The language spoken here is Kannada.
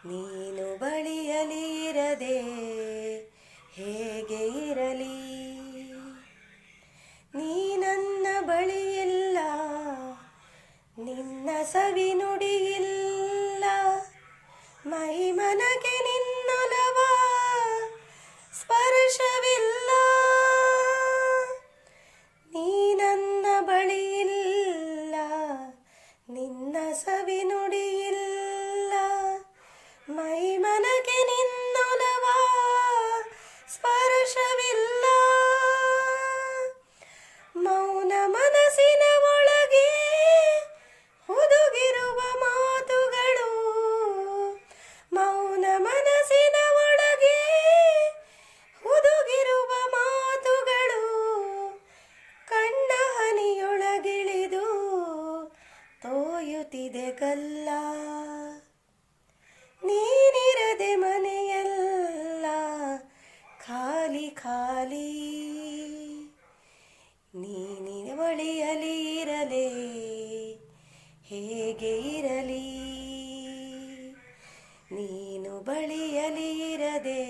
ನೀನು ಬಳಿಯಲಿ ಇರದೆ ಹೇಗೆ ಇರಲಿ, ನೀ ನನ್ನ ಬಳಿಯಿಲ್ಲ, ನಿನ್ನ ಸವಿ ನುಡಿಯಿಲ್ಲ, ಮೈ ಮನಗೆ ನಿನ್ನೊಲವ ಸ್ಪರ್ಶವಿಲ್ಲ. ನೀ ನನ್ನ ಬಳಿಯಿಲ್ಲ, ನಿನ್ನ ಸವಿ ನುಡಿಯಿಲ್ಲ, ಮೈ ಮನಗೆ ನಿನ್ನೊಲವ ಸ್ಪರ್ಶವಿಲ್ಲ. ಮೌನ ಮನಸ್ಸಿನ ಒಳಗೆ ಹುದುಗಿರುವ ಮಾತುಗಳು, ಮೌನ ಮನಸ್ಸಿನ ಒಳಗೆ ಹುದುಗಿರುವ ಮಾತುಗಳು, ಕಣ್ಣ ಹನಿಯೊಳಗಿಳಿದು ತೋಯುತ್ತಿದೆ ಗಲ್ಲ. ನೀನಿರದೆ ಮನೆಯಲ್ಲ ಖಾಲಿ ಖಾಲಿ, ನೀನಿನ ಬಳಿಯಲಿ ಇರಲೇ ಹೇಗೆ ಇರಲಿ, ನೀನು ಬಳಿಯಲಿ ಇರದೆ